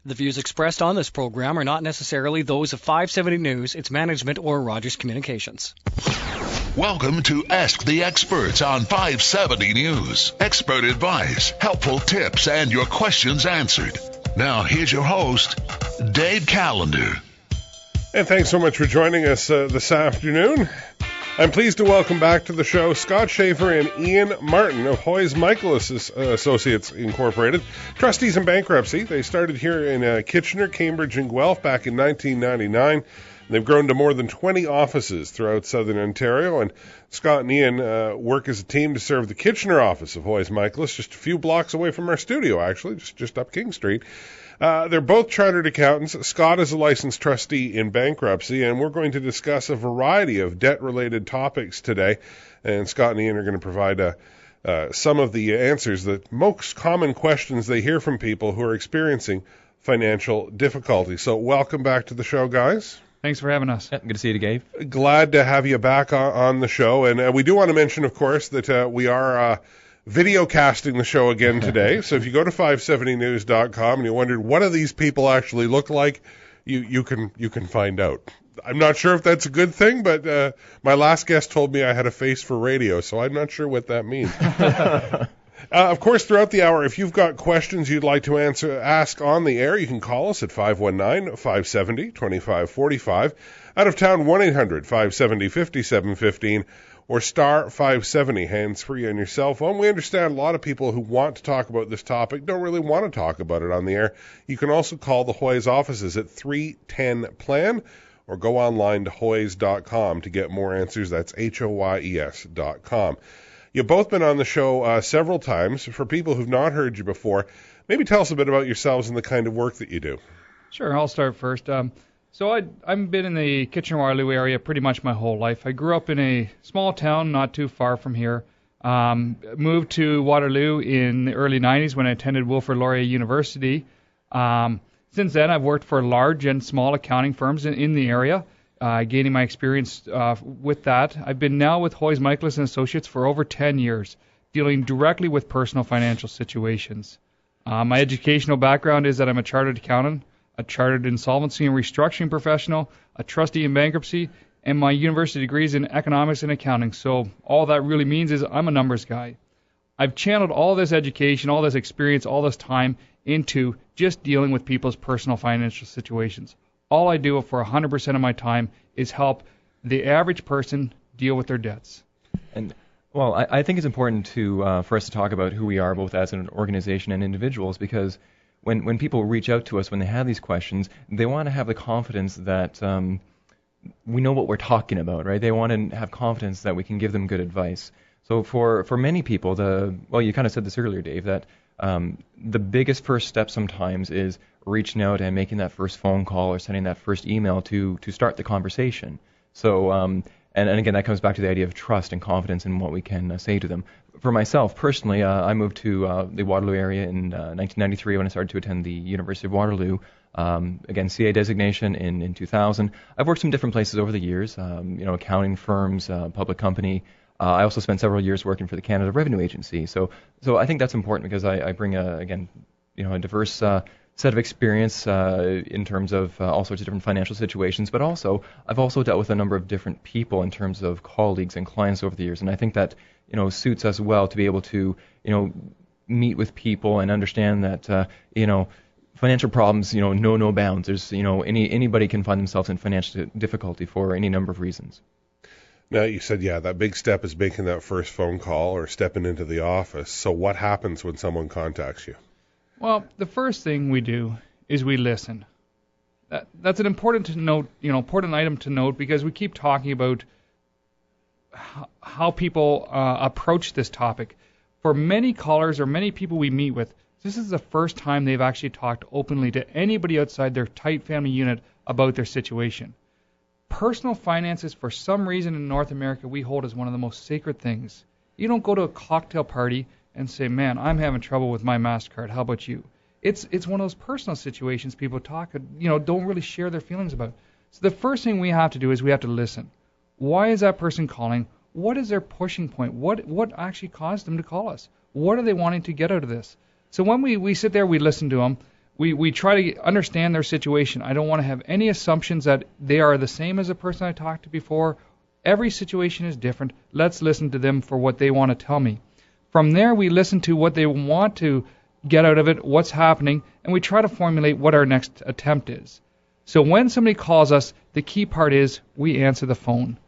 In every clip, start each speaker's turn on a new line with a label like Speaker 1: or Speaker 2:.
Speaker 1: The views expressed on this program are not necessarily those of 570 News, its management, or Rogers Communications.
Speaker 2: Welcome to Ask the Experts on 570 News. Expert advice, helpful tips, and your questions answered. Now, here's your host, Dave Callander.
Speaker 3: And thanks so much for joining us this afternoon. I'm pleased to welcome back to the show Scott Schaefer and Ian Martin of Michalos Associates Inc, trustees in bankruptcy. They started here in Kitchener, Cambridge, and Guelph back in 1999. They've grown to more than 20 offices throughout southern Ontario, and Scott and Ian work as a team to serve the Kitchener office of Michalos, just a few blocks away from our studio, actually, just up King Street. They're both chartered accountants. Scott is a licensed trustee in bankruptcy, and we're going to discuss a variety of debt-related topics today. And Scott and Ian are going to provide some of the answers, the most common questions they hear from people who are experiencing financial difficulty. So welcome back to the show, guys.
Speaker 4: Thanks for having us.
Speaker 5: Yeah, good to see you, Gabe.
Speaker 3: Glad to have you back on the show. And we do want to mention, of course, that we are video casting the show again today. So if you go to 570news.com and you wondered what do these people actually look like, you can find out. I'm not sure if that's a good thing, but my last guest told me I had a face for radio, so I'm not sure what that means. Of course, throughout the hour, if you've got questions you'd like to ask on the air, you can call us at 519-570-2545. Out of town, 1-800-570-5715 or star 570, hands-free on your cell phone. We understand a lot of people who want to talk about this topic don't really want to talk about it on the air. You can also call the Hoyes offices at 310-PLAN or go online to hoyes.com to get more answers. That's HOYES.com. You've both been on the show several times. For people who've not heard you before, maybe tell us a bit about yourselves and the kind of work that you do.
Speaker 4: Sure, I'll start first. So I've been in the Kitchener-Waterloo area pretty much my whole life. I grew up in a small town not too far from here. Moved to Waterloo in the early 90s when I attended Wilfrid Laurier University. Since then, I've worked for large and small accounting firms in the area. Gaining my experience with that. I've been now with Michalos Associates for over 10 years, dealing directly with personal financial situations. My educational background is that I'm a chartered accountant, a chartered insolvency and restructuring professional, a trustee in bankruptcy, and my university degree is in economics and accounting. So all that really means is I'm a numbers guy. I've channeled all this education, all this experience, all this time into just dealing with people's personal financial situations. All I do for 100% of my time is help the average person deal with their debts.
Speaker 5: And well, I think it's important for us to talk about who we are, both as an organization and individuals, because when people reach out to us, when they have these questions, they want to have the confidence that we know what we're talking about, right? They want to have confidence that we can give them good advice. So for many people, you kind of said this earlier, Dave, that the biggest first step sometimes is reaching out and making that first phone call or sending that first email to start the conversation. So, and again, that comes back to the idea of trust and confidence in what we can say to them. For myself, personally, I moved to the Waterloo area in 1993 when I started to attend the University of Waterloo. Again, CA designation in 2000. I've worked some different places over the years, accounting firms, public company. I also spent several years working for the Canada Revenue Agency. So I think that's important because I bring a diverse set of experience in terms of all sorts of different financial situations, but also I've also dealt with a number of different people in terms of colleagues and clients over the years, and I think that suits us well to be able to meet with people and understand that financial problems know no bounds. There's anybody can find themselves in financial difficulty for any number of reasons.
Speaker 3: Now, you said, that big step is making that first phone call or stepping into the office. So what happens when someone contacts you?
Speaker 4: Well, the first thing we do is we listen. That's an important item to note because we keep talking about how people approach this topic. For many callers or many people we meet with, this is the first time they've actually talked openly to anybody outside their tight family unit about their situation. Personal finances, for some reason in North America, we hold as one of the most sacred things. You don't go to a cocktail party and say, man, I'm having trouble with my MasterCard. How about you? It's one of those personal situations people talk, don't really share their feelings about. So the first thing we have to do is we have to listen. Why is that person calling? What is their pushing point? What actually caused them to call us? What are they wanting to get out of this? So when we sit there, we listen to them. We try to understand their situation. I don't want to have any assumptions that they are the same as the person I talked to before. Every situation is different. Let's listen to them for what they want to tell me. From there, we listen to what they want to get out of it, what's happening, and we try to formulate what our next attempt is. So when somebody calls us, the key part is we answer the phone.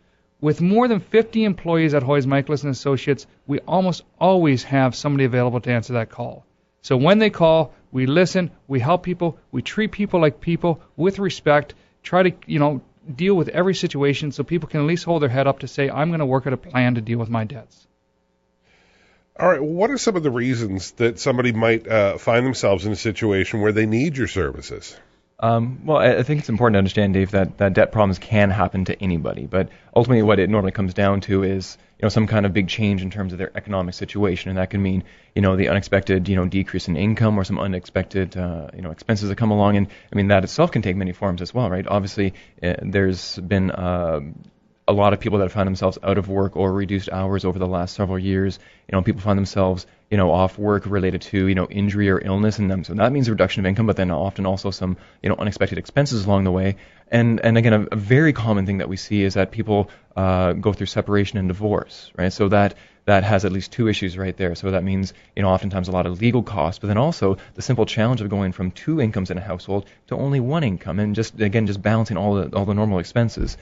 Speaker 4: With more than 50 employees at Hoyes Michalos Associates, we almost always have somebody available to answer that call. So when they call, we listen, we help people, we treat people like people with respect, try to, deal with every situation so people can at least hold their head up to say, I'm going to work out a plan to deal with my debts.
Speaker 3: All right, what are some of the reasons that somebody might find themselves in a situation where they need your services?
Speaker 5: Well, I think it's important to understand, Dave, that debt problems can happen to anybody, but ultimately what it normally comes down to is, some kind of big change in terms of their economic situation, and that can mean, the unexpected, decrease in income or some unexpected, expenses that come along, and I mean that itself can take many forms as well, right? Obviously, there's been a lot of people that have found themselves out of work or reduced hours over the last several years. People find themselves, off work related to, injury or illness in them. So that means a reduction of income, but then often also some, unexpected expenses along the way. And again, a very common thing that we see is that people go through separation and divorce, right? So that has at least two issues right there. So that means, oftentimes a lot of legal costs, but then also the simple challenge of going from two incomes in a household to only one income, and just balancing all the normal expenses.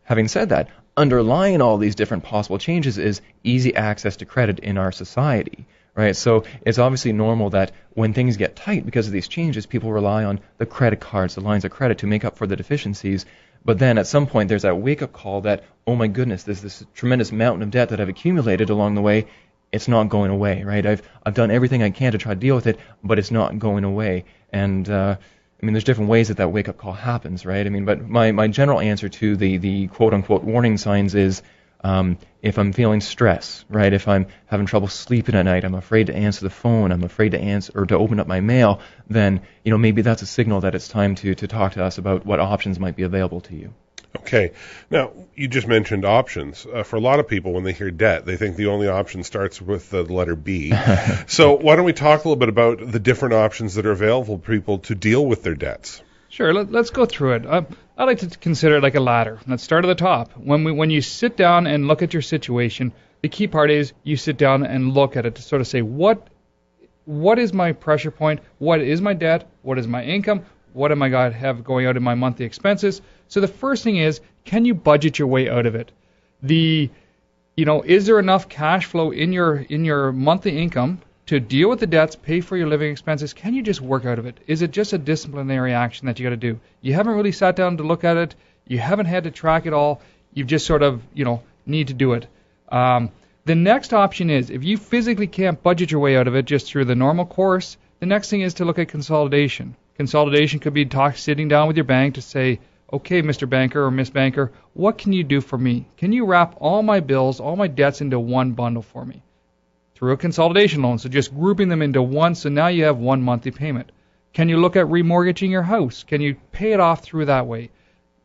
Speaker 5: Having said that, underlying all these different possible changes is easy access to credit in our society, right? So it's obviously normal that when things get tight because of these changes, people rely on the credit cards, the lines of credit to make up for the deficiencies. But then at some point there's that wake-up call that, oh my goodness, there's this tremendous mountain of debt that I've accumulated along the way. It's not going away, right? I've done everything I can to try to deal with it, but it's not going away. And there's different ways that wake-up call happens, right? But my general answer to the quote-unquote warning signs is if I'm feeling stress, right? If I'm having trouble sleeping at night, I'm afraid to answer the phone, I'm afraid to answer or to open up my mail, then, maybe that's a signal that it's time to talk to us about what options might be available to you.
Speaker 3: Okay. Now, you just mentioned options. For a lot of people, when they hear debt, they think the only option starts with the letter B. So why don't we talk a little bit about the different options that are available to people to deal with their debts?
Speaker 4: Sure. Let's go through it. I like to consider it like a ladder. Let's start at the top. When you sit down and look at your situation, the key part is you sit down and look at it to sort of say, what is my pressure point? What is my debt? What is my income? What am I going to have going out in my monthly expenses? So the first thing is, can you budget your way out of it? Is there enough cash flow in your monthly income to deal with the debts, pay for your living expenses? Can you just work out of it? Is it just a disciplinary action that you got to do? You haven't really sat down to look at it. You haven't had to track it all. You've just sort of, need to do it. The next option is, if you physically can't budget your way out of it just through the normal course, the next thing is to look at consolidation. Consolidation could be sitting down with your bank to say, okay, Mr. Banker or Miss Banker, what can you do for me? Can you wrap all my bills, all my debts into one bundle for me? Through a consolidation loan, so just grouping them into one, so now you have one monthly payment. Can you look at remortgaging your house? Can you pay it off through that way?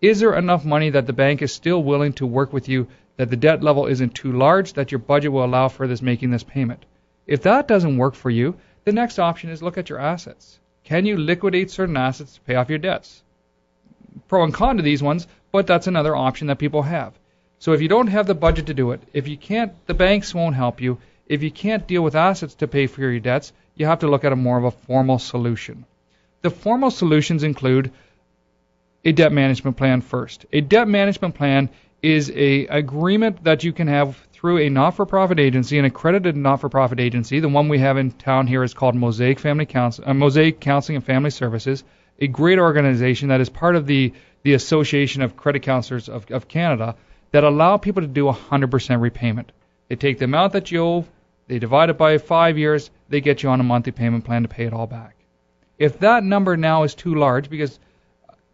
Speaker 4: Is there enough money that the bank is still willing to work with you, that the debt level isn't too large, that your budget will allow for making this payment? If that doesn't work for you, the next option is look at your assets. Can you liquidate certain assets to pay off your debts? Pro and con to these ones, but that's another option that people have. So if you don't have the budget to do it, if you can't, the banks won't help you. If you can't deal with assets to pay for your debts, you have to look at a more of a formal solution. The formal solutions include a debt management plan first. A debt management plan is an agreement that you can have through a not-for-profit agency, an accredited not-for-profit agency. The one we have in town here is called Mosaic Counseling and Family Services, a great organization that is part of the Association of Credit Counselors of Canada that allow people to do 100% repayment. They take the amount that you owe, they divide it by 5 years, they get you on a monthly payment plan to pay it all back. If that number now is too large because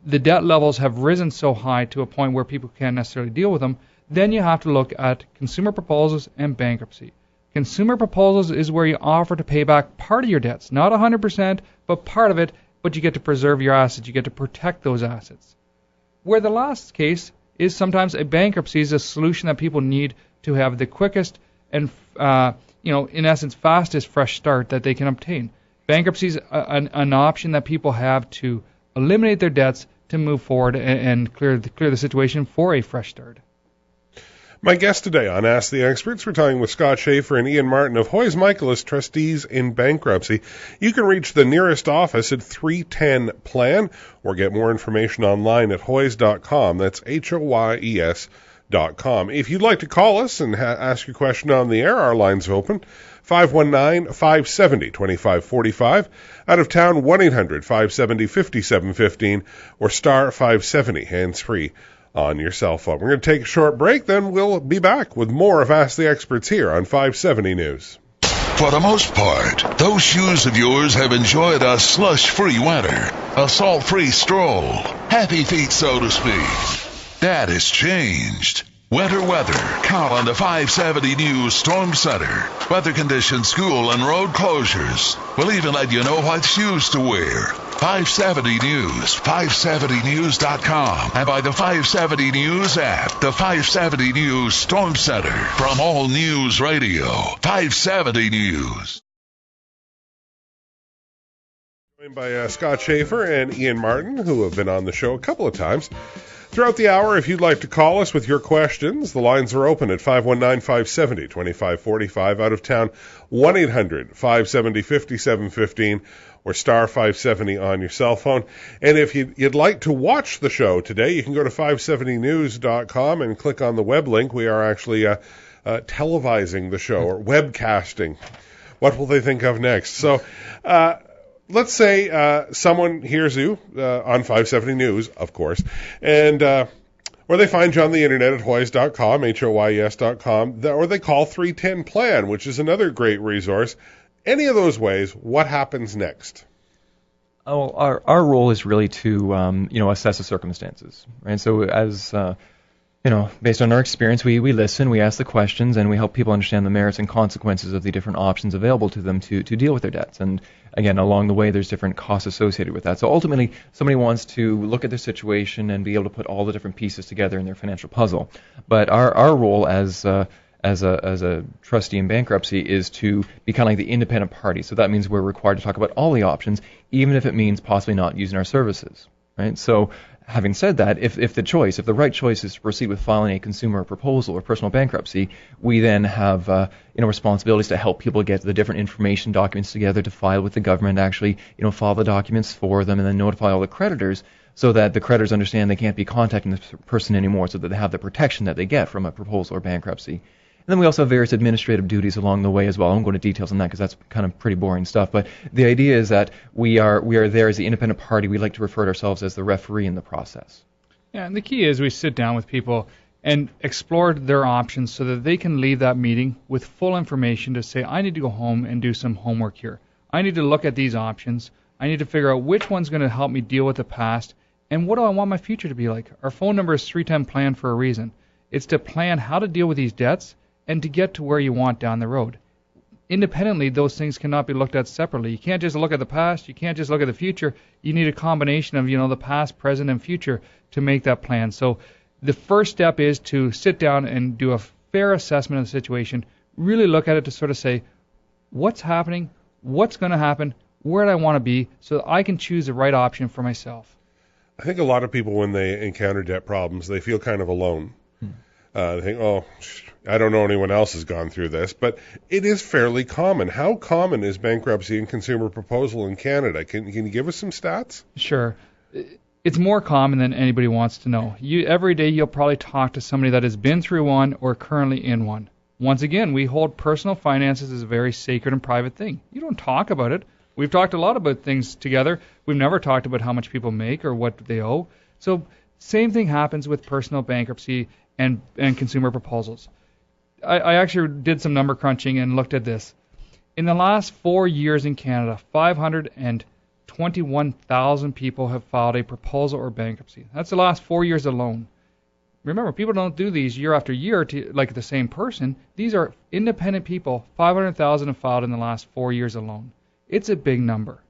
Speaker 4: the debt levels have risen so high to a point where people can't necessarily deal with them, then you have to look at consumer proposals and bankruptcy. Consumer proposals is where you offer to pay back part of your debts, not 100%, but part of it, but you get to preserve your assets, you get to protect those assets. Where the last case is sometimes a bankruptcy is a solution that people need to have the quickest and, in essence, fastest fresh start that they can obtain. Bankruptcy is an option that people have to eliminate their debts to move forward and clear the situation for a fresh start.
Speaker 3: My guest today on Ask the Experts, we're talking with Scott Schaefer and Ian Martin of Hoyes Michalos Trustees in Bankruptcy. You can reach the nearest office at 310 Plan or get more information online at hoyes.com. That's HOYES.com. If you'd like to call us and ask your question on the air, our line's open. 519-570-2545. Out of town, 1-800-570-5715 or star 570, hands-free on your cell phone. We're going to take a short break, then we'll be back with more of Ask the Experts here on 570 News.
Speaker 2: For the most part, those shoes of yours have enjoyed a slush-free winter, a salt-free stroll, happy feet, so to speak. That has changed. Winter weather, count on the 570 News Storm Center. Weather conditions, school and road closures. We'll even let you know what shoes to wear. 570 News, 570news.com, and by the 570 News app, the 570 News Storm Center. From All News Radio, 570 News.
Speaker 3: Joined by Scott Schaefer and Ian Martin, who have been on the show a couple of times. Throughout the hour, if you'd like to call us with your questions, the lines are open at 519-570-2545. Out of town, 1-800-570-5715 or star 570 on your cell phone. And if you'd like to watch the show today, you can go to 570news.com and click on the web link. We are actually televising the show, or webcasting. What will they think of next? So, let's say someone hears you on 570 News, of course, and or they find you on the internet at hoyes.com, HOYES.com, or they call 310 Plan, which is another great resource. Any of those ways, what happens next?
Speaker 5: Oh, our role is really to assess the circumstances, right? So as based on our experience, we listen, we ask the questions, and we help people understand the merits and consequences of the different options available to them to deal with their debts. And again, along the way, there's different costs associated with that. So ultimately, somebody wants to look at their situation and be able to put all the different pieces together in their financial puzzle. But our role as a trustee in bankruptcy is to be kind of like the independent party. So that means we're required to talk about all the options, even if it means possibly not using our services, right? So having said that, if the right choice is to proceed with filing a consumer proposal or personal bankruptcy, we then have responsibilities to help people get the different information documents together to file with the government, actually file the documents for them, and then notify all the creditors so that the creditors understand they can't be contacting this person anymore, so that they have the protection that they get from a proposal or bankruptcy. And then we also have various administrative duties along the way as well. I won't go into details on that because that's kind of pretty boring stuff. But the idea is that we are there as the independent party. We like to refer to ourselves as the referee in the process.
Speaker 4: Yeah, and the key is we sit down with people and explore their options so that they can leave that meeting with full information to say, I need to go home and do some homework here. I need to look at these options. I need to figure out which one's going to help me deal with the past, and what do I want my future to be like. Our phone number is 310 Plan for a reason. It's to plan how to deal with these debts and to get to where you want down the road. Independently, those things cannot be looked at separately. You can't just look at the past. You can't just look at the future. You need a combination of, the past, present, and future to make that plan. So the first step is to sit down and do a fair assessment of the situation, really look at it to sort of say, what's happening, what's going to happen, where do I want to be, so that I can choose the right option for myself.
Speaker 3: I think a lot of people, when they encounter debt problems, they feel kind of alone. They think, I don't know anyone else has gone through this, but it is fairly common. How common is bankruptcy and consumer proposal in Canada? Can you give us some stats?
Speaker 4: Sure. It's more common than anybody wants to know. Every day you'll probably talk to somebody that has been through one or currently in one. Once again, we hold personal finances as a very sacred and private thing. You don't talk about it. We've talked a lot about things together. We've never talked about how much people make or what they owe. So same thing happens with personal bankruptcy and consumer proposals. I actually did some number crunching and looked at this. In the last 4 years in Canada, 521,000 people have filed a proposal or bankruptcy. That's the last 4 years alone. Remember, people don't do these year after year like the same person. These are independent people. 500,000 have filed in the last 4 years alone. It's a big number.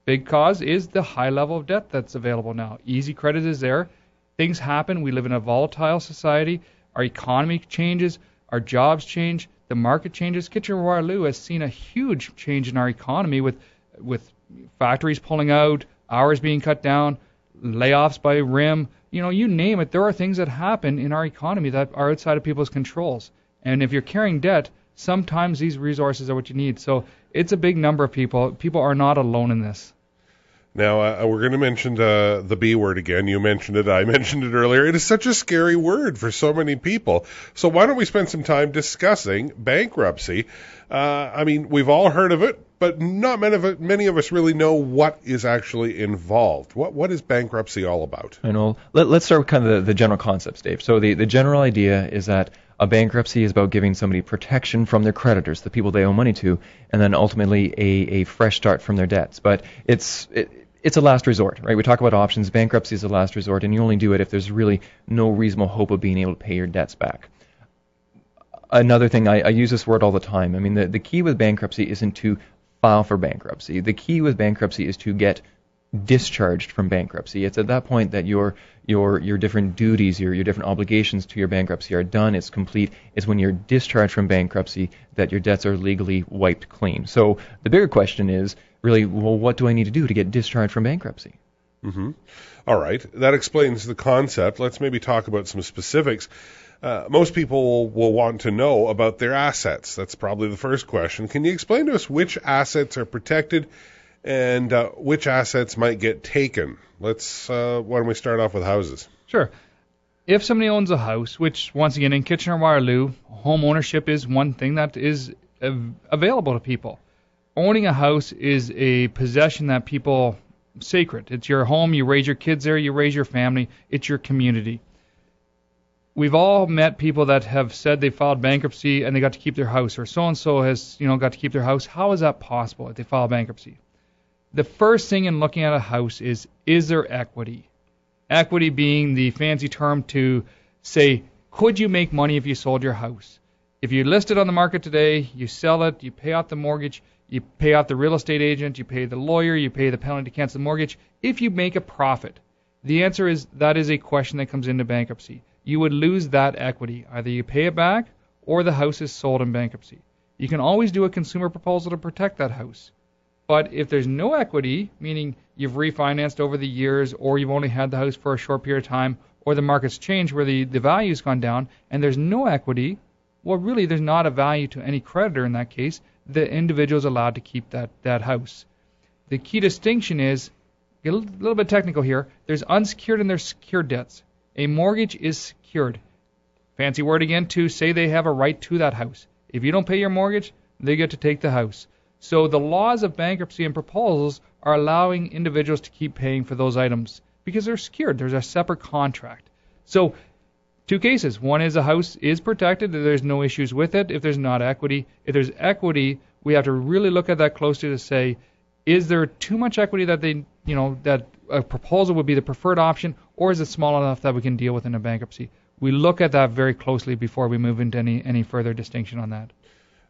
Speaker 4: Big cause is the high level of debt that's available now. Easy credit is there. Things happen. We live in a volatile society. Our economy changes. Our jobs change. The market changes. Kitchener-Waterloo has seen a huge change in our economy with with factories pulling out, hours being cut down, layoffs by RIM, you name it. There are things that happen in our economy that are outside of people's controls. And if you're carrying debt, sometimes these resources are what you need. So it's a big number of people. People are not alone in this.
Speaker 3: Now, we're going to mention the B word again. You mentioned it. I mentioned it earlier. It is such a scary word for so many people. So why don't we spend some time discussing bankruptcy? We've all heard of it, but not many of us really know what is actually involved. What is bankruptcy all about?
Speaker 5: I know. Let's start with kind of the general concepts, Dave. So the general idea is that a bankruptcy is about giving somebody protection from their creditors, the people they owe money to, and then ultimately a fresh start from their debts. But it's a last resort, right? We talk about options. Bankruptcy is a last resort, and you only do it if there's really no reasonable hope of being able to pay your debts back. Another thing, I use this word all the time. I mean, the key with bankruptcy isn't to file for bankruptcy. The key with bankruptcy is to get discharged from bankruptcy. It's at that point that your different duties, your different obligations to your bankruptcy are done. It's complete. It's when you're discharged from bankruptcy that your debts are legally wiped clean. So the bigger question is really, well, what do I need to do to get discharged from bankruptcy?
Speaker 3: Mm-hmm. All right. That explains the concept. Let's maybe talk about some specifics. Most people will want to know about their assets. That's probably the first question. Can you explain to us which assets are protected and which assets might get taken? Why don't we start off with houses?
Speaker 4: Sure. If somebody owns a house, which once again in Kitchener-Waterloo, home ownership is one thing that is available to people. Owning a house is a possession that people sacred. It's your home. You raise your kids there. You raise your family. It's your community. We've all met people that have said they filed bankruptcy and they got to keep their house, or so-and-so has, got to keep their house. How is that possible if they file bankruptcy? The first thing in looking at a house is there equity? Equity being the fancy term to say, could you make money if you sold your house? If you list it on the market today, you sell it, you pay off the mortgage, you pay off the real estate agent, you pay the lawyer, you pay the penalty to cancel the mortgage. If you make a profit, the answer is that is a question that comes into bankruptcy. You would lose that equity. Either you pay it back or the house is sold in bankruptcy. You can always do a consumer proposal to protect that house. But if there's no equity, meaning you've refinanced over the years or you've only had the house for a short period of time or the market's changed where the value's gone down and there's no equity, well, really there's not a value to any creditor in that case. The individual is allowed to keep that house. The key distinction is, get a little bit technical here, there's unsecured and there's secured debts. A mortgage is secured. Fancy word again to say they have a right to that house. If you don't pay your mortgage, they get to take the house. So the laws of bankruptcy and proposals are allowing individuals to keep paying for those items because they're secured. There's a separate contract. So two cases. One is a house is protected. There's no issues with it if there's not equity. If there's equity, we have to really look at that closely to say, is there too much equity that that a proposal would be the preferred option, or is it small enough that we can deal with in a bankruptcy? We look at that very closely before we move into any further distinction on that.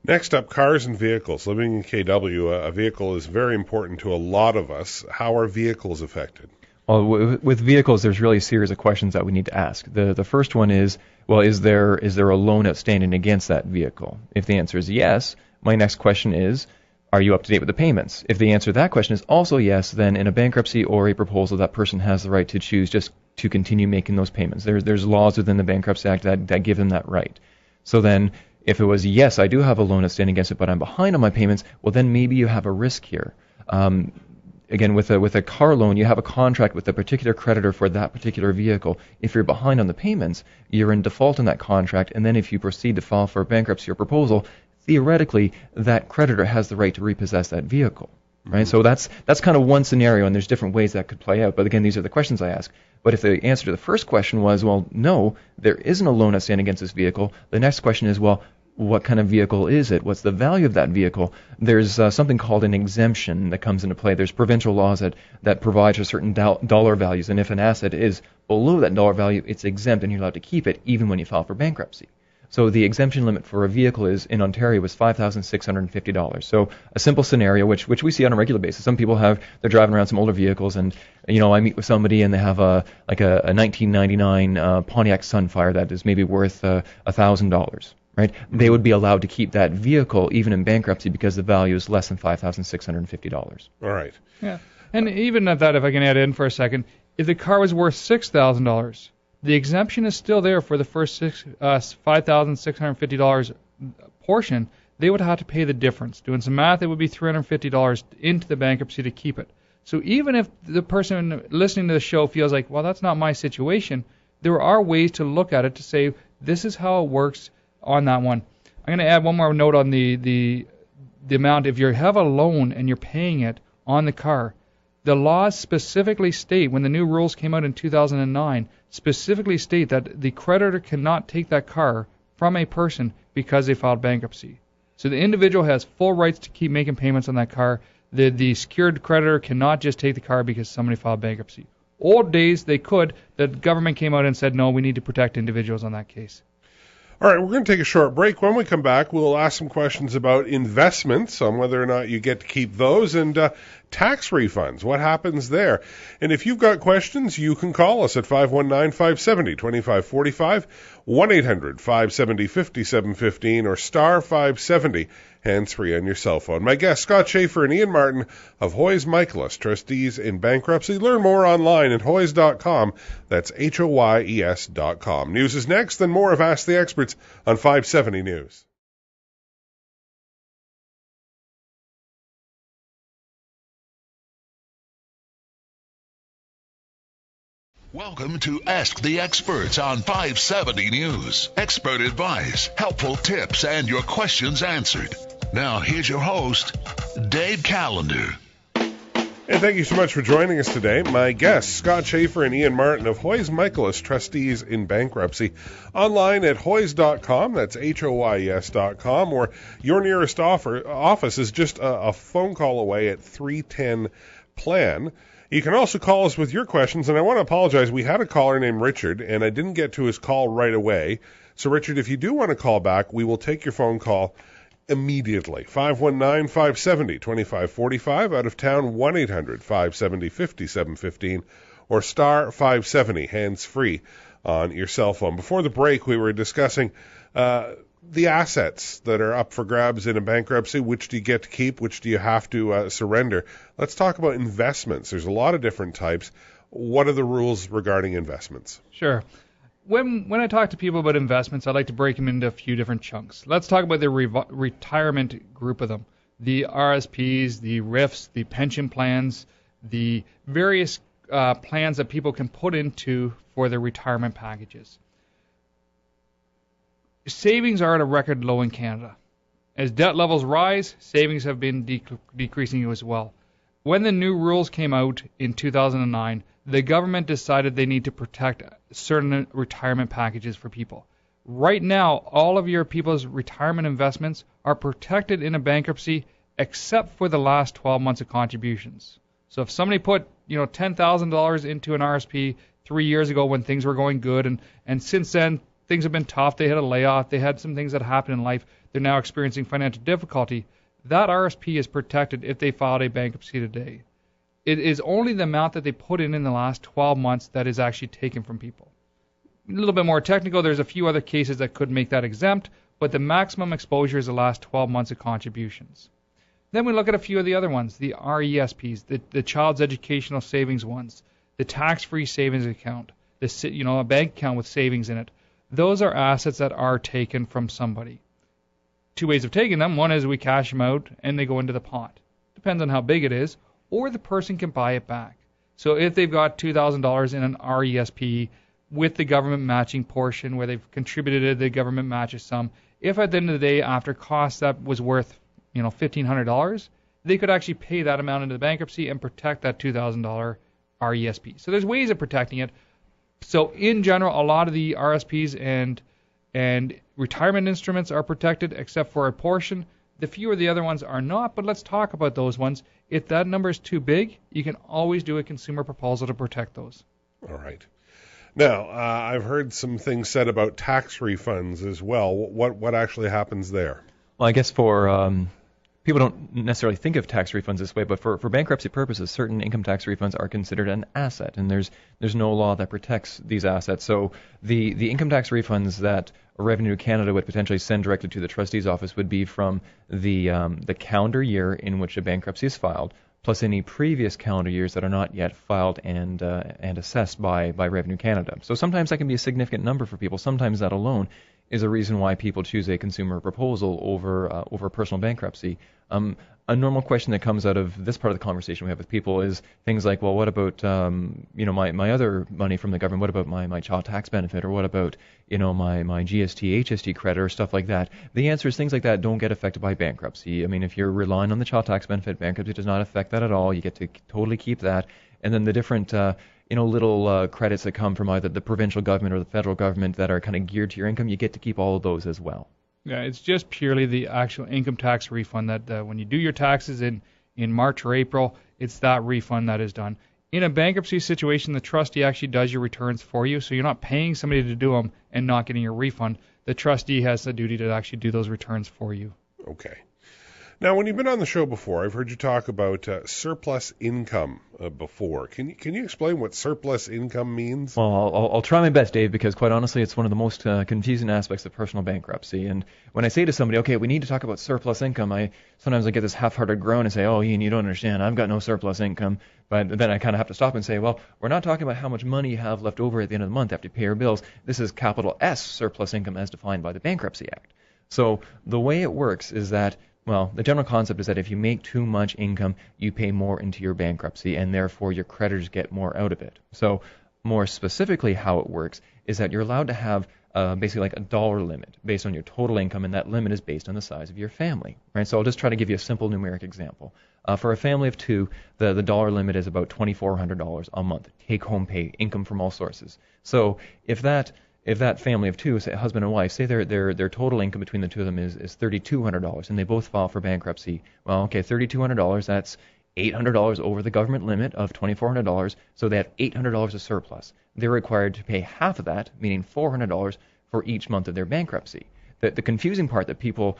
Speaker 3: Next up, cars and vehicles. Living in KW, a vehicle is very important to a lot of us. How are vehicles affected?
Speaker 5: Well, with vehicles, there's really a series of questions that we need to ask. The first one is, well, is there a loan outstanding against that vehicle? If the answer is yes, my next question is, are you up to date with the payments? If the answer to that question is also yes, then in a bankruptcy or a proposal, that person has the right to choose just to continue making those payments. There's laws within the Bankruptcy Act that give them that right. So then, if it was yes, I do have a loan outstanding against it, but I'm behind on my payments, well, then maybe you have a risk here. Again, with a car loan, you have a contract with a particular creditor for that particular vehicle. If you're behind on the payments, you're in default on that contract, and then if you proceed to file for a bankruptcy or proposal, theoretically, that creditor has the right to repossess that vehicle. Right? So that's kind of one scenario, and there's different ways that could play out. But again, these are the questions I ask. But if the answer to the first question was, well, no, there isn't a loan outstanding against this vehicle, the next question is, well, what kind of vehicle is it? What's the value of that vehicle? There's something called an exemption that comes into play. There's provincial laws that provide for certain dollar values, and if an asset is below that dollar value, it's exempt, and you're allowed to keep it even when you file for bankruptcy. So the exemption limit for a vehicle in Ontario was $5,650. So a simple scenario, which we see on a regular basis. Some people they're driving around some older vehicles, and I meet with somebody and they have a 1999 Pontiac Sunfire that is maybe worth $1,000. right? They would be allowed to keep that vehicle even in bankruptcy because the value is less than $5,650.
Speaker 3: All right.
Speaker 4: Yeah. And even at that, if I can add in for a second, if the car was worth $6,000, the exemption is still there for the first $5,650 portion. They would have to pay the difference. Doing some math, it would be $350 into the bankruptcy to keep it. So even if the person listening to the show feels like, well, that's not my situation, there are ways to look at it to say, this is how it works on that one. I'm going to add one more note on the amount. If you have a loan and you're paying it on the car, the laws specifically state, when the new rules came out in 2009, specifically state that the creditor cannot take that car from a person because they filed bankruptcy. So the individual has full rights to keep making payments on that car. The secured creditor cannot just take the car because somebody filed bankruptcy. Old days, they could. The government came out and said, no, we need to protect individuals on that case.
Speaker 3: All right, we're going to take a short break. When we come back, we'll ask some questions about investments, on whether or not you get to keep those, and tax refunds. What happens there? And if you've got questions, you can call us at 519-570-2545, 1-800-570-5715, or star 570, hands-free on your cell phone. My guests, Scott Schaefer and Ian Martin of Hoyes Michalos, trustees in bankruptcy. Learn more online at hoyes.com. That's HOYES.com. News is next, then more of Ask the Experts on 570 News.
Speaker 2: Welcome to Ask the Experts on 570 News. Expert advice, helpful tips, and your questions answered. Now, here's your host, Dave Callander.
Speaker 3: And thank you so much for joining us today. My guests, Scott Schaefer and Ian Martin of Hoyes Michalos, trustees in bankruptcy. Online at hoyes.com, that's HOYES.com, or your nearest office is just a phone call away at 310-PLAN. You can also call us with your questions, and I want to apologize. We had a caller named Richard, and I didn't get to his call right away. So, Richard, if you do want to call back, we will take your phone call immediately. 519-570-2545, out of town, 1-800-570-5715, or star 570, hands-free on your cell phone. Before the break, we were discussing the assets that are up for grabs in a bankruptcy. Which do you get to keep? Which do you have to surrender? Let's talk about investments. There's a lot of different types. What are the rules regarding investments?
Speaker 4: Sure. When I talk to people about investments, I like to break them into a few different chunks. Let's talk about the retirement group of them. The RSPs, the RIFs, the pension plans, the various plans that people can put into for their retirement packages. Savings are at a record low in Canada. As debt levels rise, savings have been decreasing as well. When the new rules came out in 2009, the government decided they need to protect certain retirement packages for people. Right now, all of your people's retirement investments are protected in a bankruptcy except for the last 12 months of contributions. So if somebody put $10,000 into an RSP 3 years ago when things were going good, and since then things have been tough, they had a layoff, they had some things that happened in life, they're now experiencing financial difficulty, that RSP is protected if they filed a bankruptcy today. It is only the amount that they put in the last 12 months that is actually taken from people. A little bit more technical, there's a few other cases that could make that exempt, but the maximum exposure is the last 12 months of contributions. Then we look at a few of the other ones, the RESPs, the child's educational savings ones, the tax-free savings account, a bank account with savings in it. Those are assets that are taken from somebody. Two ways of taking them. One is we cash them out and they go into the pot. Depends on how big it is. Or the person can buy it back. So if they've got $2,000 in an RESP with the government matching portion where they've contributed, the government matches some. If at the end of the day, after costs, that was worth $1,500, they could actually pay that amount into the bankruptcy and protect that $2,000 RESP. So there's ways of protecting it. So in general, a lot of the RSPs and retirement instruments are protected except for a portion. The fewer the other ones are not, but let's talk about those ones. If that number is too big, you can always do a consumer proposal to protect those.
Speaker 3: All right. Now, I've heard some things said about tax refunds as well. What actually happens there?
Speaker 5: Well, I guess for people don't necessarily think of tax refunds this way, but for bankruptcy purposes, certain income tax refunds are considered an asset, and there's no law that protects these assets. So the income tax refunds that Revenue Canada would potentially send directly to the trustee's office would be from the calendar year in which a bankruptcy is filed, plus any previous calendar years that are not yet filed and assessed by Revenue Canada. So sometimes that can be a significant number for people. Sometimes that alone is a reason why people choose a consumer proposal over personal bankruptcy. A normal question that comes out of this part of the conversation we have with people is things like, well, what about my other money from the government? What about my child tax benefit, or what about my GST, HST credit, or stuff like that? The answer is things like that don't get affected by bankruptcy. I mean, if you're relying on the child tax benefit, bankruptcy does not affect that at all. You get to totally keep that, and then the different little credits that come from either the provincial government or the federal government that are kind of geared to your income, you get to keep all of those as well.
Speaker 4: Yeah, it's just purely the actual income tax refund that when you do your taxes in March or April, it's that refund that is done. In a bankruptcy situation, the trustee actually does your returns for you, so you're not paying somebody to do them and not getting your refund. The trustee has the duty to actually do those returns for you.
Speaker 3: Okay. Now, when you've been on the show before, I've heard you talk about surplus income before. Can you explain what surplus income means?
Speaker 5: Well, I'll try my best, Dave, because quite honestly, it's one of the most confusing aspects of personal bankruptcy. And when I say to somebody, okay, we need to talk about surplus income, sometimes I get this half-hearted groan and say, oh, Ian, you don't understand. I've got no surplus income. But then I kind of have to stop and say, well, we're not talking about how much money you have left over at the end of the month after you pay your bills. This is capital S surplus income as defined by the Bankruptcy Act. So the way it works is that, well, the general concept is that if you make too much income, you pay more into your bankruptcy, and therefore your creditors get more out of it. So more specifically how it works is that you're allowed to have basically like a dollar limit based on your total income, and that limit is based on the size of your family. Right? So I'll just try to give you a simple numeric example. For a family of two, the dollar limit is about $2,400 a month, take-home pay, income from all sources. So if that family of two, say husband and wife, say their total income between the two of them is $3,200, and they both file for bankruptcy. Well, okay, $3,200, that's $800 over the government limit of $2,400, so they have $800 of surplus. They're required to pay half of that, meaning $400 for each month of their bankruptcy. The confusing part that people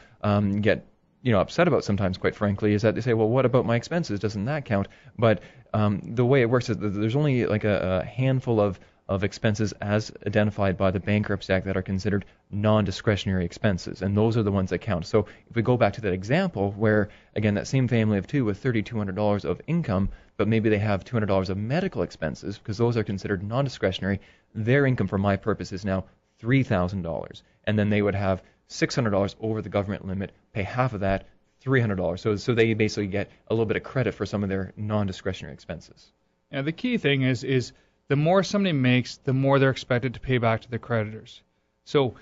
Speaker 5: get upset about sometimes, quite frankly, is that they say, well, what about my expenses? Doesn't that count? But the way it works is that there's only like a handful of expenses as identified by the Bankruptcy Act that are considered non-discretionary expenses, and those are the ones that count. So if we go back to that example where, again, that same family of two with $3,200 of income, but maybe they have $200 of medical expenses, because those are considered non-discretionary, their income for my purpose is now $3,000, and then they would have $600 over the government limit, pay half of that, $300. So they basically get a little bit of credit for some of their non-discretionary expenses.
Speaker 4: And the key thing is the more somebody makes, the more they're expected to pay back to their creditors. So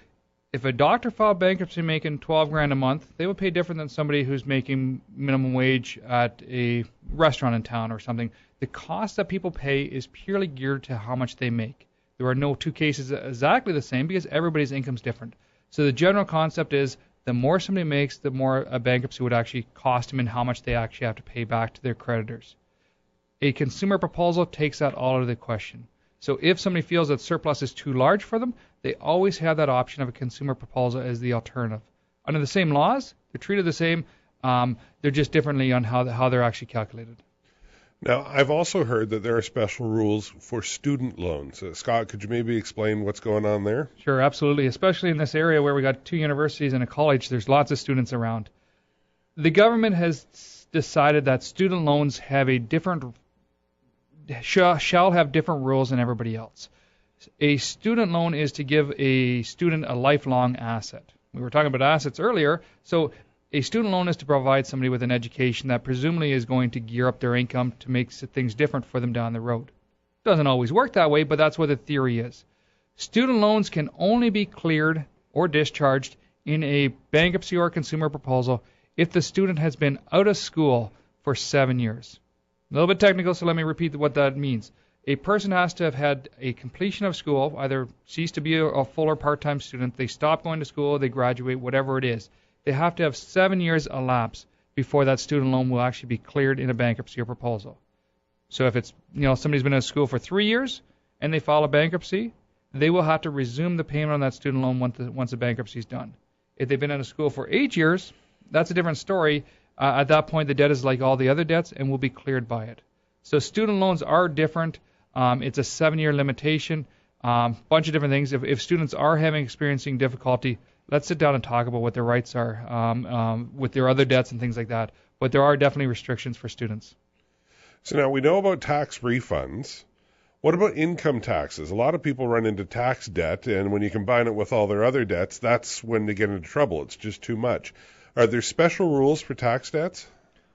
Speaker 4: if a doctor filed bankruptcy making $12,000 a month, they would pay different than somebody who's making minimum wage at a restaurant in town or something. The cost that people pay is purely geared to how much they make. There are no two cases exactly the same because everybody's income is different. So the general concept is the more somebody makes, the more a bankruptcy would actually cost them and how much they actually have to pay back to their creditors. A consumer proposal takes that all out of the question. So if somebody feels that surplus is too large for them, they always have that option of a consumer proposal as the alternative. Under the same laws, they're treated the same. They're just differently on how they're actually calculated.
Speaker 3: Now, I've also heard that there are special rules for student loans. Scott, could you maybe explain what's going on there?
Speaker 4: Sure, absolutely. Especially in this area where we got 2 universities and a college, there's lots of students around. The government has decided that student loans have a different shall have different rules than everybody else. A student loan is to give a student a lifelong asset. We were talking about assets earlier, so a student loan is to provide somebody with an education that presumably is going to gear up their income to make things different for them down the road. Doesn't always work that way, but that's what the theory is. Student loans can only be cleared or discharged in a bankruptcy or consumer proposal if the student has been out of school for 7 years. A little bit technical, so let me repeat what that means. A person has to have had a completion of school, either cease to be a full or part-time student, they stop going to school, they graduate, whatever it is. They have to have 7 years elapsed before that student loan will actually be cleared in a bankruptcy or proposal. So if it's, somebody's been in school for 3 years and they file a bankruptcy, they will have to resume the payment on that student loan once the bankruptcy is done. If they've been out of school for 8 years, that's a different story. At that point, the debt is like all the other debts and will be cleared by it. So student loans are different. It's a 7-year limitation. bunch of different things. If students are experiencing difficulty, let's sit down and talk about what their rights are with their other debts and things like that. But there are definitely restrictions for students.
Speaker 3: So now we know about tax refunds. What about income taxes? A lot of people run into tax debt, and when you combine it with all their other debts, that's when they get into trouble. It's just too much. Are there special rules for tax debts?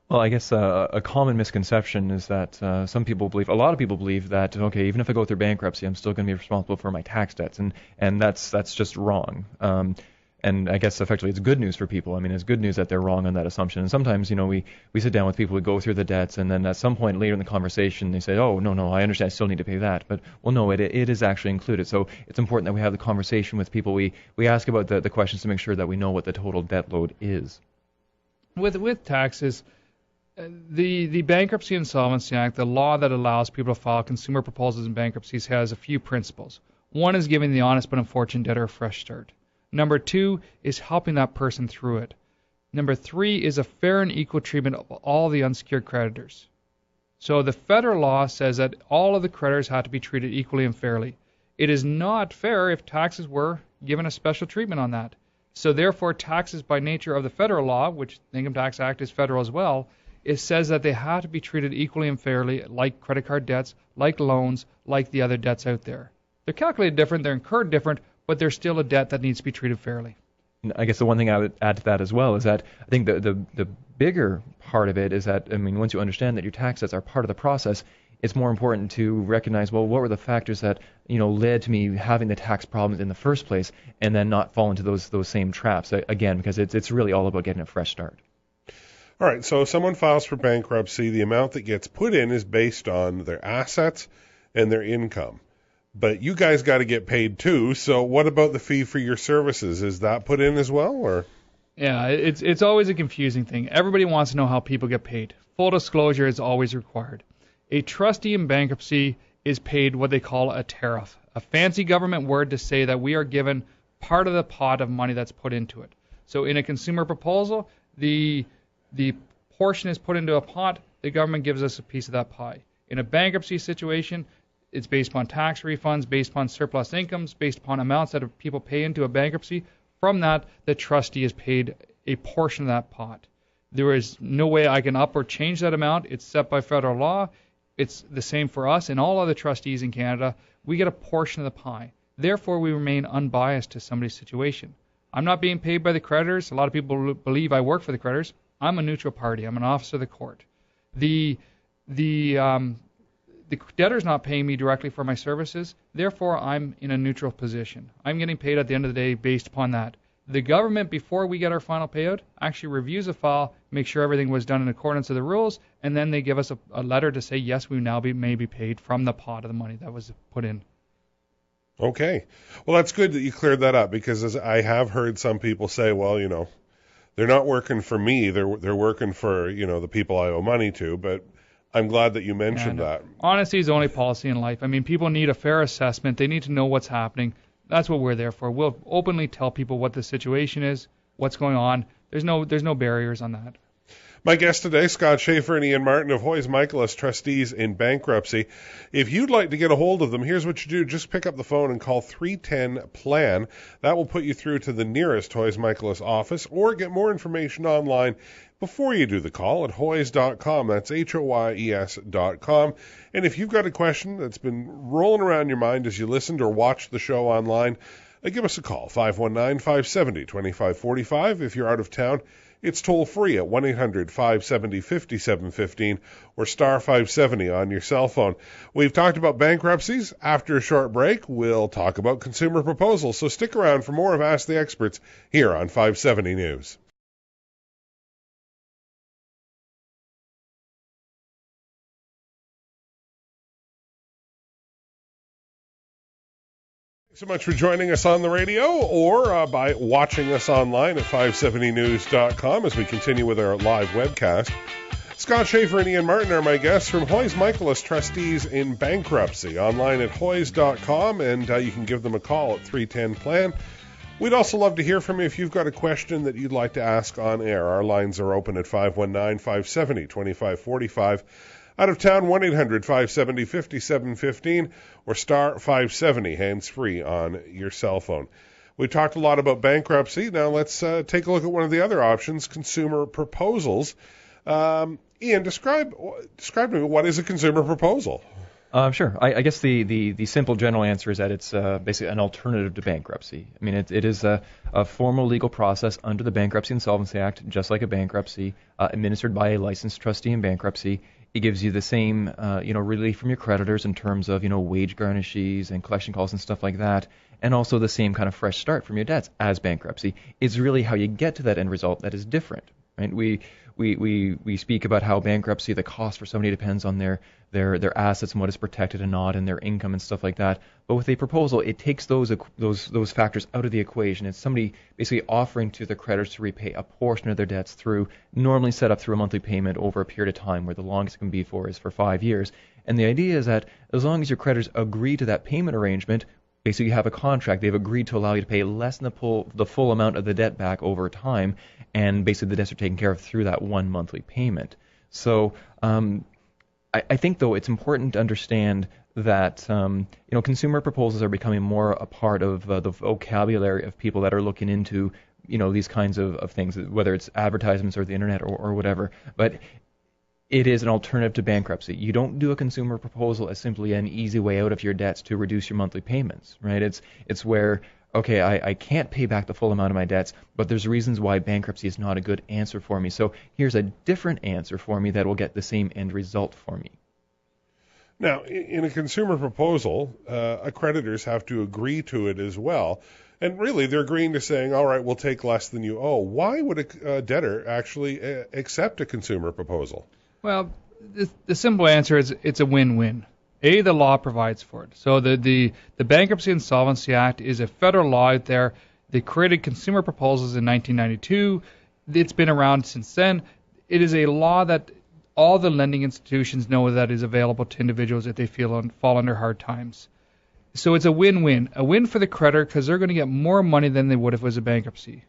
Speaker 5: Well, I guess a common misconception is that a lot of people believe that, okay, even if I go through bankruptcy, I'm still going to be responsible for my tax debts, and that's just wrong. And I guess effectively it's good news for people. I mean, it's good news that they're wrong on that assumption. And sometimes, we sit down with people who go through the debts, and then at some point later in the conversation, they say, oh, no, I understand, I still need to pay that. But, well, no, it is actually included. So it's important that we have the conversation with people. We ask about the questions to make sure that we know what the total debt load is.
Speaker 4: With taxes, the Bankruptcy Insolvency Act, the law that allows people to file consumer proposals in bankruptcies, has a few principles. One is giving the honest but unfortunate debtor a fresh start. Number 2 is helping that person through it. Number 3 is a fair and equal treatment of all the unsecured creditors. So the federal law says that all of the creditors have to be treated equally and fairly. It is not fair if taxes were given a special treatment on that. So therefore, taxes by nature of the federal law, which the Income Tax Act is federal as well, it says that they have to be treated equally and fairly, like credit card debts, like loans, like the other debts out there. They're calculated different, they're incurred different, but there's still a debt that needs to be treated fairly.
Speaker 5: I guess the one thing I would add to that as well is that I think the bigger part of it is that, I mean, once you understand that your tax debts are part of the process, it's more important to recognize, well, what were the factors that, led to me having the tax problems in the first place, and then not fall into those same traps again, because it's really all about getting a fresh start.
Speaker 3: All right, so if someone files for bankruptcy, the amount that gets put in is based on their assets and their income. But you guys got to get paid too, so what about the fee for your services? Is that put in as well, or?
Speaker 4: Yeah, it's always a confusing thing. Everybody wants to know how people get paid. Full disclosure is always required. A trustee in bankruptcy is paid what they call a tariff, a fancy government word to say that we are given part of the pot of money that's put into it. So in a consumer proposal, the portion is put into a pot, the government gives us a piece of that pie. In a bankruptcy situation, it's based upon tax refunds, based upon surplus incomes, based upon amounts that people pay into a bankruptcy. From that, the trustee is paid a portion of that pot. There is no way I can up or change that amount. It's set by federal law. It's the same for us and all other trustees in Canada. We get a portion of the pie. Therefore, we remain unbiased to somebody's situation. I'm not being paid by the creditors. A lot of people believe I work for the creditors. I'm a neutral party. I'm an officer of the court. The debtor's not paying me directly for my services. Therefore, I'm in a neutral position. I'm getting paid at the end of the day based upon that. The government, before we get our final payout, actually reviews a file, makes sure everything was done in accordance with the rules, and then they give us a letter to say, yes, we now may be paid from the pot of the money that was put in.
Speaker 3: Okay. Well, that's good that you cleared that up, because as I have heard some people say, well, they're not working for me. They're working for, the people I owe money to, but I'm glad that you mentioned that.
Speaker 4: Honesty is the only policy in life. I mean, people need a fair assessment. They need to know what's happening. That's what we're there for. We'll openly tell people what the situation is, what's going on. There's no barriers on that.
Speaker 3: My guests today, Scott Schaefer and Ian Martin of Hoy's Michalos Trustees in Bankruptcy. If you'd like to get a hold of them, here's what you do. Just pick up the phone and call 310-PLAN. That will put you through to the nearest Hoy's Michalos office, or get more information online before you do the call at hoys.com. That's HOYES.com. And if you've got a question that's been rolling around your mind as you listened or watched the show online, give us a call, 519-570-2545. If you're out of town, it's toll free at 1-800-570-5715 or star 570 on your cell phone. We've talked about bankruptcies. After a short break, we'll talk about consumer proposals. So stick around for more of Ask the Experts here on 570 News. Thanks so much for joining us on the radio or by watching us online at 570news.com as we continue with our live webcast. Scott Schaefer and Ian Martin are my guests from Hoy's Michalos Trustees in Bankruptcy, online at hoys.com, and you can give them a call at 310-PLAN. We'd also love to hear from you if you've got a question that you'd like to ask on air. Our lines are open at 519-570-2545. Out of town, 1-800-570-5715 or star 570 hands-free on your cell phone. We talked a lot about bankruptcy. Now let's take a look at one of the other options, consumer proposals. Ian, describe to me, what is a consumer proposal?
Speaker 5: Sure. I guess the simple general answer is that it's basically an alternative to bankruptcy. I mean, it is a formal legal process under the Bankruptcy Insolvency Act, just like a bankruptcy, administered by a licensed trustee in bankruptcy. It gives you the same, relief from your creditors in terms of, wage garnishes and collection calls and stuff like that, and also the same kind of fresh start from your debts as bankruptcy. It's really how you get to that end result that is different, right? We speak about how bankruptcy, the cost for somebody depends on their assets and what is protected and not, and their income and stuff like that. But with a proposal, it takes those factors out of the equation. It's somebody basically offering to their creditors to repay a portion of their debts normally set up through a monthly payment over a period of time, where the longest it can be is for 5 years. And the idea is that as long as your creditors agree to that payment arrangement, basically you have a contract. They've agreed to allow you to pay less than the full amount of the debt back over time, and basically the debts are taken care of through that one monthly payment. So I think, though, it's important to understand that consumer proposals are becoming more a part of the vocabulary of people that are looking into these kinds of things, whether it's advertisements or the internet or whatever. But it is an alternative to bankruptcy. You don't do a consumer proposal as simply an easy way out of your debts to reduce your monthly payments, right? It's where, okay, I can't pay back the full amount of my debts, but there's reasons why bankruptcy is not a good answer for me. So here's a different answer for me that will get the same end result for me.
Speaker 3: Now, in a consumer proposal, creditors have to agree to it as well. And really, they're agreeing to saying, all right, we'll take less than you owe. Why would a debtor actually accept a consumer proposal?
Speaker 4: Well, the simple answer is it's a win-win. The law provides for it. So the Bankruptcy Insolvency Act is a federal law out there. They created consumer proposals in 1992. It's been around since then. It is a law that all the lending institutions know that is available to individuals if they fall under hard times. So it's a win-win. A win for the creditor because they're going to get more money than they would if it was a bankruptcy.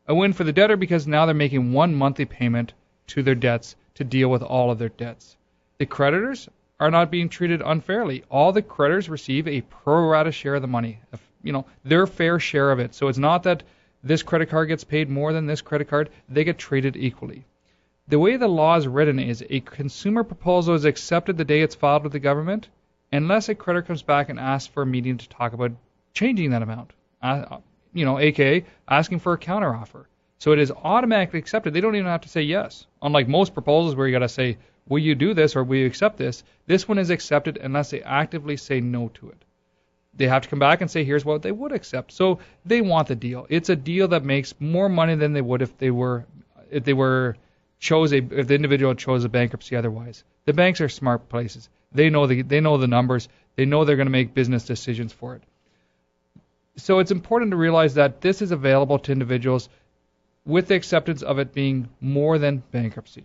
Speaker 4: A win for the debtor because now they're making one monthly payment to their debts to deal with all of their debts. The creditors are not being treated unfairly. All the creditors receive a pro rata share of the money, their fair share of it. So it's not that this credit card gets paid more than this credit card. They get treated equally. The way the law is written is a consumer proposal is accepted the day it's filed with the government, unless a creditor comes back and asks for a meeting to talk about changing that amount, aka asking for a counteroffer. So it is automatically accepted. They don't even have to say yes. Unlike most proposals where you got to say, will you do this or will you accept this? This one is accepted unless they actively say no to it. They have to come back and say, here's what they would accept. So they want the deal. It's a deal that makes more money than they would if the individual chose a bankruptcy otherwise. The banks are smart places. They know the numbers. They know they're going to make business decisions for it. So it's important to realize that this is available to individuals with the acceptance of it being more than bankruptcy.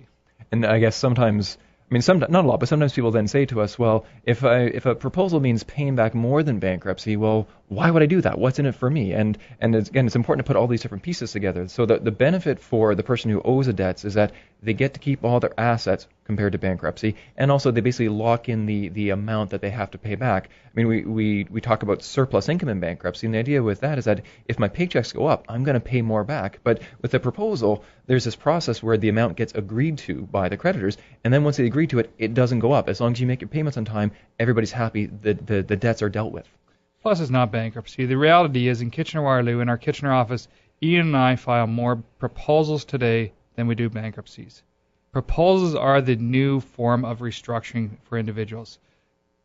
Speaker 5: And I guess sometimes, not a lot, but sometimes people then say to us, well, if a proposal means paying back more than bankruptcy, well, why would I do that? What's in it for me? And again, it's important to put all these different pieces together. So the benefit for the person who owes the debts is that they get to keep all their assets compared to bankruptcy, and also they basically lock in the amount that they have to pay back. We talk about surplus income in bankruptcy, and the idea with that is that if my paychecks go up, I'm going to pay more back. But with the proposal, there's this process where the amount gets agreed to by the creditors, and then once they agree to it, it doesn't go up. As long as you make your payments on time, everybody's happy. The debts are dealt with.
Speaker 4: Plus, it's not bankruptcy. The reality is, in Kitchener-Waterloo, in our Kitchener office, Ian and I file more proposals today than we do bankruptcies. Proposals are the new form of restructuring for individuals.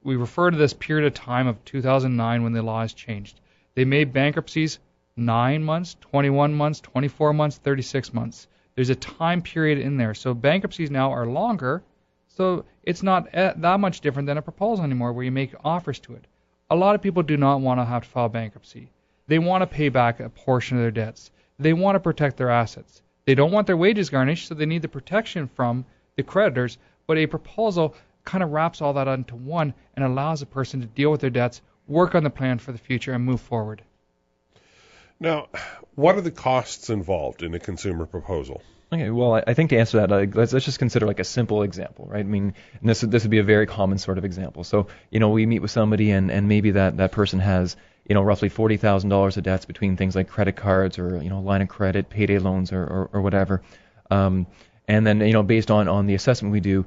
Speaker 4: We refer to this period of time of 2009 when the law has changed. They made bankruptcies 9 months, 21 months, 24 months, 36 months. There's a time period in there. So bankruptcies now are longer, so it's not that much different than a proposal anymore where you make offers to it. A lot of people do not want to have to file bankruptcy. They want to pay back a portion of their debts. They want to protect their assets. They don't want their wages garnished, so they need the protection from the creditors, but a proposal kind of wraps all that into one and allows a person to deal with their debts, work on the plan for the future, and move forward.
Speaker 3: Now, what are the costs involved in a consumer proposal?
Speaker 5: Okay, well, I think to answer that, let's just consider like a simple example, right? I mean, and this would be a very common sort of example. So, we meet with somebody, and maybe that person has, roughly $40,000 of debts between things like credit cards or, line of credit, payday loans, or whatever. And then, based on the assessment we do,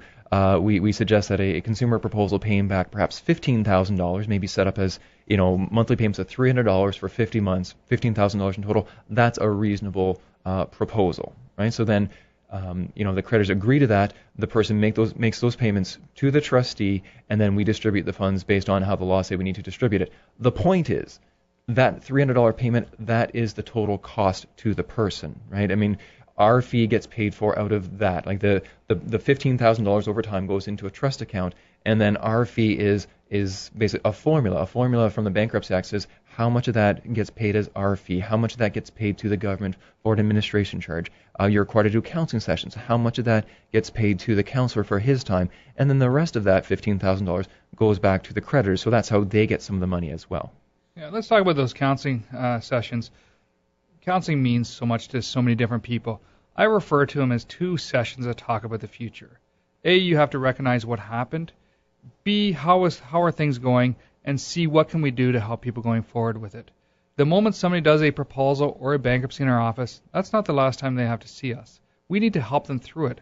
Speaker 5: we suggest that a consumer proposal paying back perhaps $15,000, maybe set up as, monthly payments of $300 for 50 months, $15,000 in total. That's a reasonable proposal, right? So then, the creditors agree to that. The person makes those payments to the trustee, and then we distribute the funds based on how the laws say we need to distribute it. The point is that $300 payment, that is the total cost to the person, right? I mean, our fee gets paid for out of that. Like the $15,000 over time goes into a trust account, and then our fee is basically a formula. A formula from the Bankruptcy Act says how much of that gets paid as our fee, how much of that gets paid to the government for an administration charge. You're required to do counseling sessions. How much of that gets paid to the counselor for his time, and then the rest of that $15,000 goes back to the creditors. So that's how they get some of the money as well.
Speaker 4: Yeah, let's talk about those counseling sessions. Counseling means so much to so many different people. I refer to them as 2 sessions that talk about the future. A, you have to recognize what happened. B, how are things going? And C, what can we do to help people going forward with it? The moment somebody does a proposal or a bankruptcy in our office, that's not the last time they have to see us. We need to help them through it.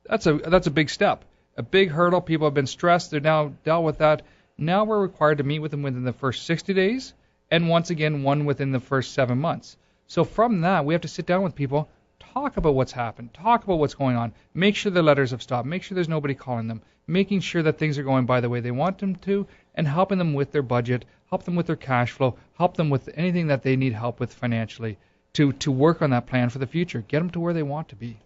Speaker 4: That's a big step, a big hurdle. People have been stressed. They're now dealt with that. Now we're required to meet with them within the first 60 days, and once again, one within the first 7 months. So from that, we have to sit down with people, talk about what's happened, talk about what's going on, make sure the letters have stopped, make sure there's nobody calling them, making sure that things are going by the way they want them to, and helping them with their budget, help them with their cash flow, help them with anything that they need help with financially to work on that plan for the future, get them to where they want to be.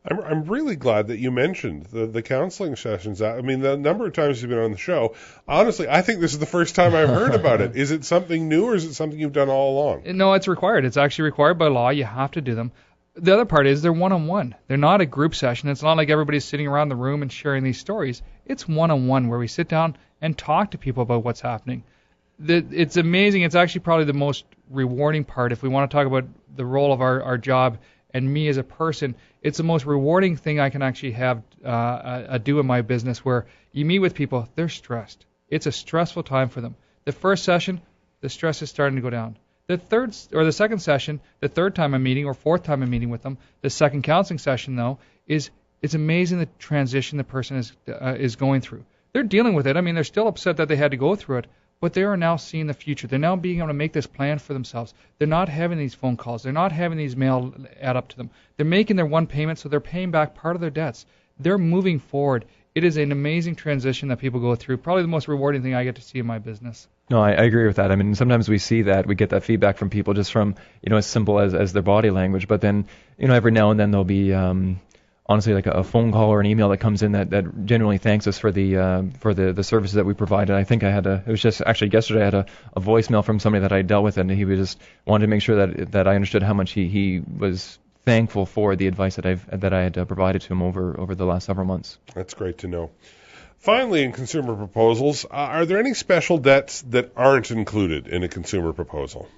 Speaker 3: I'm really glad that you mentioned the counseling sessions. I mean, the number of times you've been on the show, honestly, I think this is the first time I've heard about it. Is it something new, or is it something you've done all along?
Speaker 4: No, it's required. It's actually required by law. You have to do them. The other part is they're one-on-one. They're not a group session. It's not like everybody's sitting around the room and sharing these stories. It's one-on-one where we sit down and talk to people about what's happening. It's amazing. It's actually probably the most rewarding part. If we want to talk about the role of our job and me as a person, it's the most rewarding thing I can actually have do in my business, where you meet with people, they're stressed. It's a stressful time for them. The first session, the stress is starting to go down. The second session, the third time I'm meeting or fourth time I'm meeting with them, the second counseling session though, it's amazing the transition the person is going through. They're dealing with it. I mean, they're still upset that they had to go through it, but they are now seeing the future. They're now being able to make this plan for themselves. They're not having these phone calls. They're not having these mail add up to them. They're making their one payment, so they're paying back part of their debts. They're moving forward. It is an amazing transition that people go through. Probably the most rewarding thing I get to see in my business.
Speaker 5: No, I agree with that. I mean, sometimes we see that, we get that feedback from people just from, as simple as their body language. But then, every now and then there'll be, honestly, like a phone call or an email that comes in that genuinely thanks us for the services that we provided. I think it was just actually yesterday I had a voicemail from somebody that I dealt with, and he was just wanted to make sure that I understood how much he was thankful for the advice that I had provided to him over the last several months.
Speaker 3: That's great to know. Finally, in consumer proposals, are there any special debts that aren't included in a consumer proposal?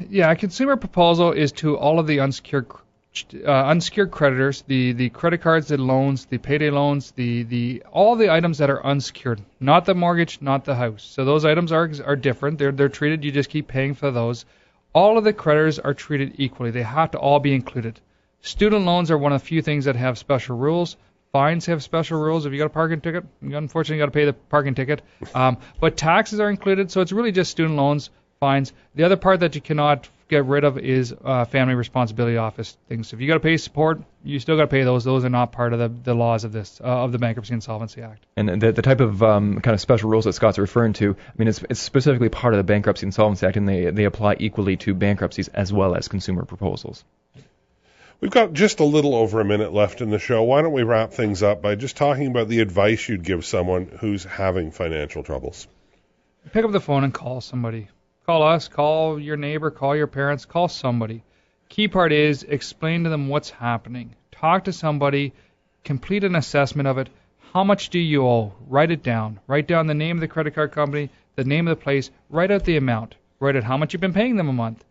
Speaker 4: Yeah, a consumer proposal is to all of the unsecured creditors, the credit cards, the loans, the payday loans, all the items that are unsecured, not the mortgage, not the house. So those items are different. They're treated. You just keep paying for those. All of the creditors are treated equally. They have to all be included. Student loans are one of the few things that have special rules. Fines have special rules. If you got a parking ticket, you unfortunately got to pay the parking ticket. But taxes are included, so it's really just student loans, fines. The other part that you cannot get rid of is family responsibility office things. So if you got to pay support, you still got to pay those. Those are not part of the laws of this of the Bankruptcy Insolvency Act.
Speaker 5: And the type of kind of special rules that Scott's referring to, I mean, it's specifically part of the Bankruptcy Insolvency Act, and they apply equally to bankruptcies as well as consumer proposals.
Speaker 3: We've got just a little over a minute left in the show. Why don't we wrap things up by just talking about the advice you'd give someone who's having financial troubles?
Speaker 4: Pick up the phone and call somebody. Call us, call your neighbor, call your parents, call somebody. Key part is explain to them what's happening. Talk to somebody, complete an assessment of it. How much do you owe? Write it down. Write down the name of the credit card company, the name of the place. Write out the amount. Write out how much you've been paying them a month.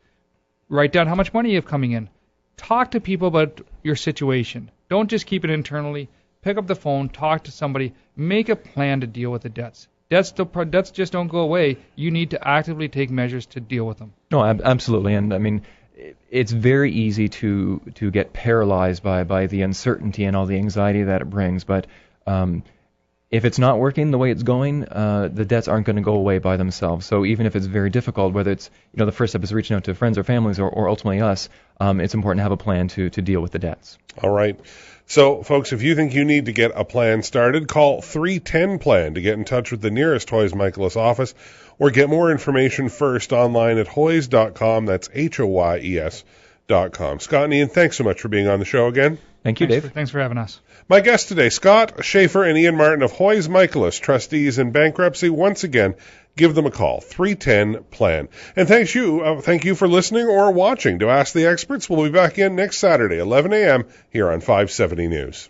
Speaker 4: Write down how much money you have coming in. Talk to people about your situation. Don't just keep it internally. Pick up the phone, talk to somebody, make a plan to deal with the debts. Debts just don't go away. You need to actively take measures to deal with them.
Speaker 5: No, absolutely. And I mean, it's very easy to get paralyzed by the uncertainty and all the anxiety that it brings. But if it's not working the way it's going, the debts aren't going to go away by themselves. So even if it's very difficult, whether it's the first step is reaching out to friends or families or ultimately us, it's important to have a plan to deal with the debts.
Speaker 3: All right. So, folks, if you think you need to get a plan started, call 310-PLAN to get in touch with the nearest Hoyes Michalos office, or get more information first online at hoyes.com. That's HOYES.com. Scott and Ian, thanks so much for being on the show again.
Speaker 5: Thank you, Dave.
Speaker 4: Thanks for having us.
Speaker 3: My guests today, Scott Schaefer and Ian Martin of Hoyes Michalos, trustees in bankruptcy. Once again, give them a call, 310-PLAN. And thank you for listening or watching to Ask the Experts. We'll be back in next Saturday, 11 a.m. here on 570 News.